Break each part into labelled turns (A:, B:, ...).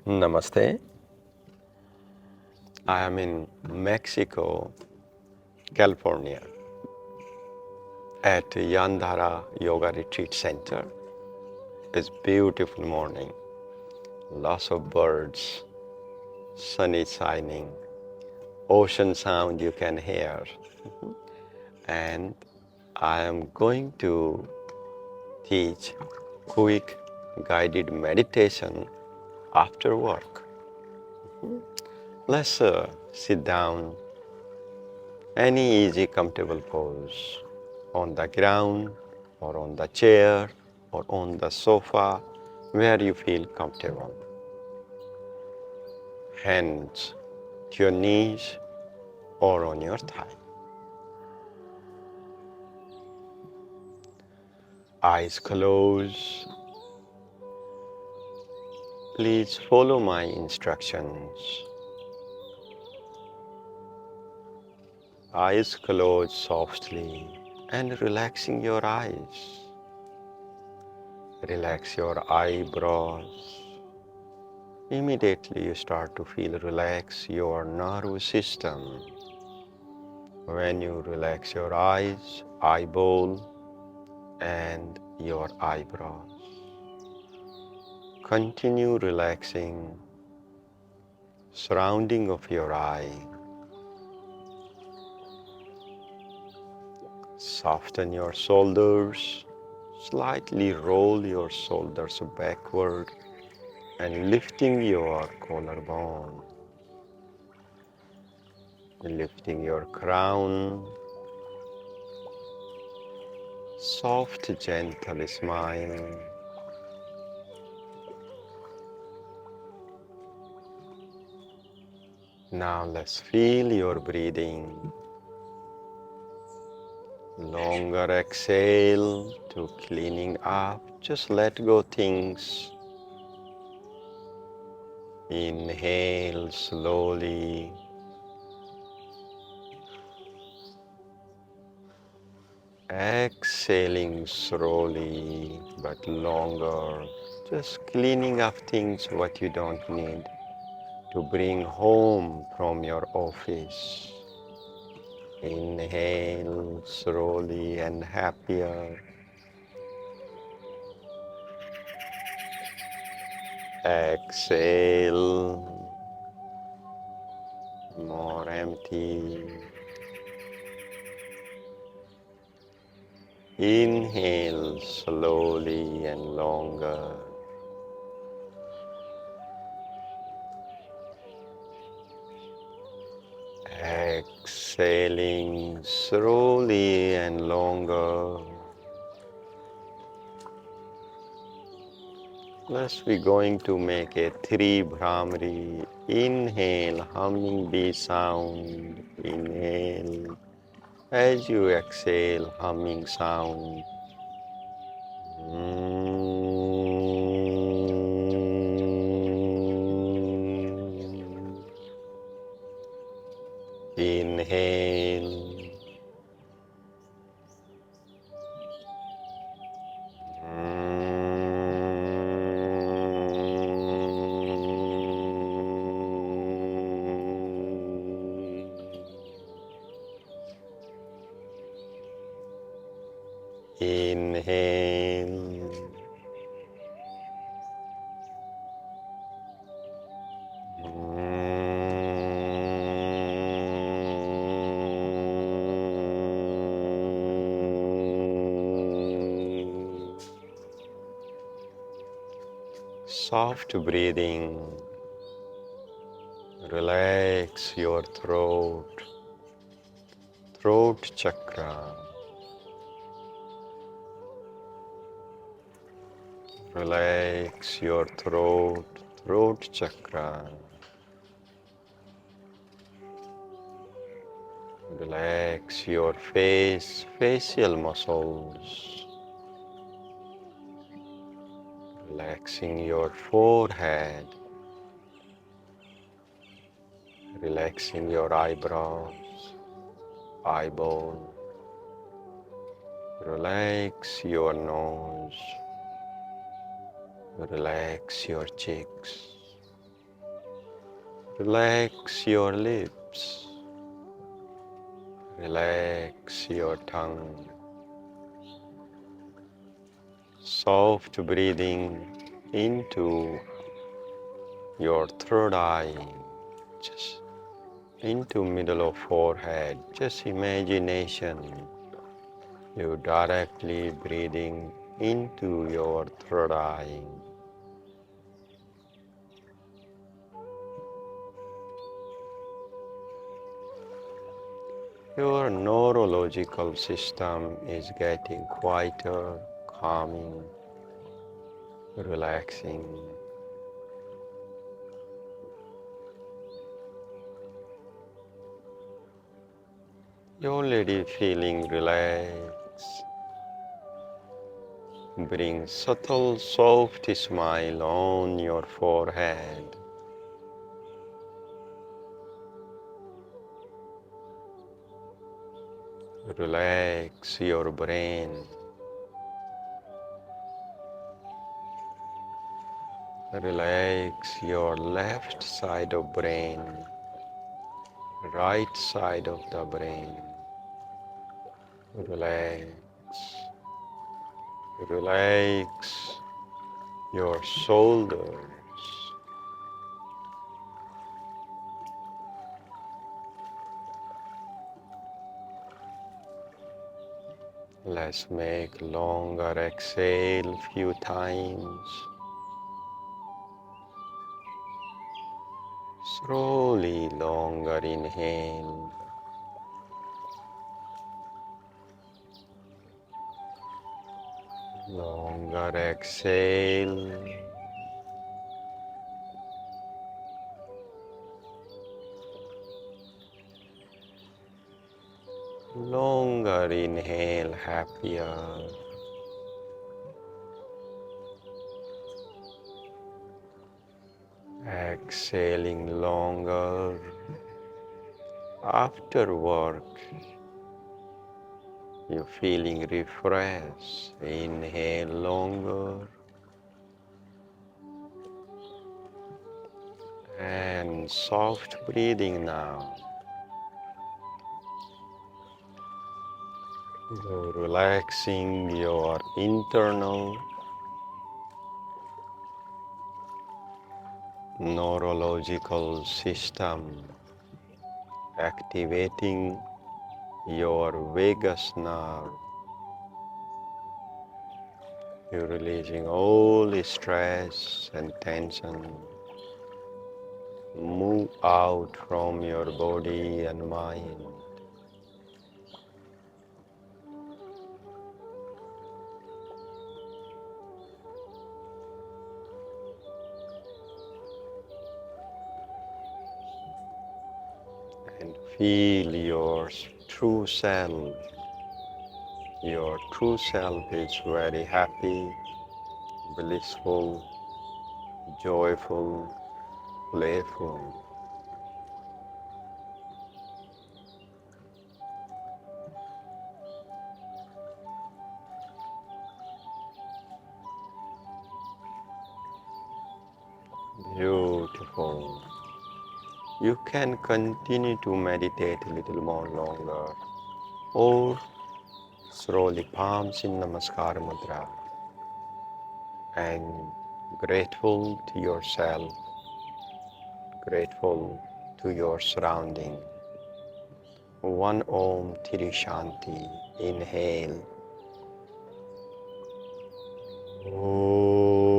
A: Namaste. I am in Mexico, California, at Akhanda Yoga Retreat Center. It's beautiful morning, lots of birds, sun is shining, ocean sound you can hear. And I am going to teach quick guided meditation after work. Let's sit down, any easy comfortable pose on the ground or on the chair or on the sofa where you feel comfortable. Hands to your knees or on your thigh. Eyes closed. Please follow my instructions. Eyes closed softly and relaxing your eyes. Relax your eyebrows. Immediately you start to feel relax your nervous system. When you relax your eyes, eyeball, and your eyebrows. Continue relaxing surrounding of your eye. Soften your shoulders, slightly roll your shoulders backward and lifting your collarbone. Lifting your crown. Soft, gentle smile. Now let's feel your breathing. Longer exhale to cleaning up. Just let go things. Inhale slowly. Exhaling slowly but longer. Just cleaning up things what you don't need to bring home from your office. Inhale slowly and happier. Exhale, more empty. Inhale slowly and longer. Exhaling slowly and longer. Plus we're going to make a 3 Brahmari. Inhale, humming bee sound. Inhale. As you exhale, humming sound. Inhale. Inhale. Soft breathing. Relax your throat, throat chakra. Relax your throat, throat chakra. Relax your face, facial muscles. Relaxing your forehead. Relaxing your eyebrows, eyeball. Relax your nose. Relax your cheeks. Relax your lips, relax your tongue. Soft breathing into your third eye, just into middle of forehead. Just imagination, you directly breathing into your third eye. Your neurological system is getting quieter, calming, relaxing. You're already feeling relaxed. Bring subtle, soft smile on your forehead. Relax your brain. Relax your left side of brain, right side of the brain. Relax. Relax your shoulders. Let's make longer exhale few times. Slowly longer inhale. Longer exhale. Longer inhale, happier. Exhaling longer. After work, you're feeling refreshed. Inhale longer. And soft breathing now. You're relaxing your internal neurological system, activating your vagus nerve. You're releasing all stress and tension. Move out from your body and mind. And feel your true self. Your true self is very happy, blissful, joyful, playful. Beautiful. You can continue to meditate a little more longer or slowly palms in Namaskar Mudra and grateful to yourself, grateful to your surrounding. One Om Tiri Shanti. Inhale. Om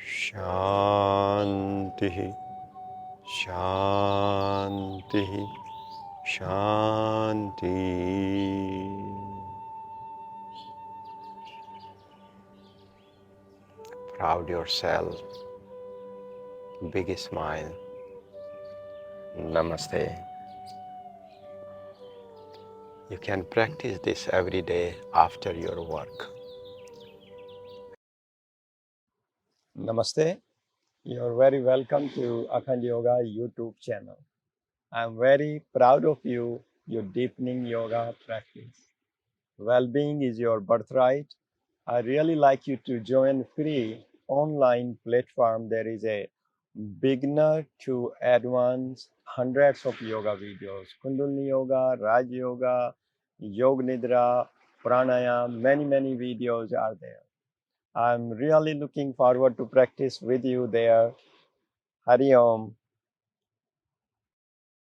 A: Shanti. Shanti. Shanti. Proud yourself. Big smile. Namaste. You can practice this every day after your work.
B: Namaste. You're very welcome to Akhanda Yoga YouTube channel. I'm very proud of you. You're deepening yoga practice. Well-being is your birthright. I really like you to join free online platform. There is a beginner to advanced hundreds of yoga videos, Kundalini Yoga, Raj Yoga, Yoga Nidra, Pranayam, many videos are there. I'm really looking forward to practice with you there. Hari Om.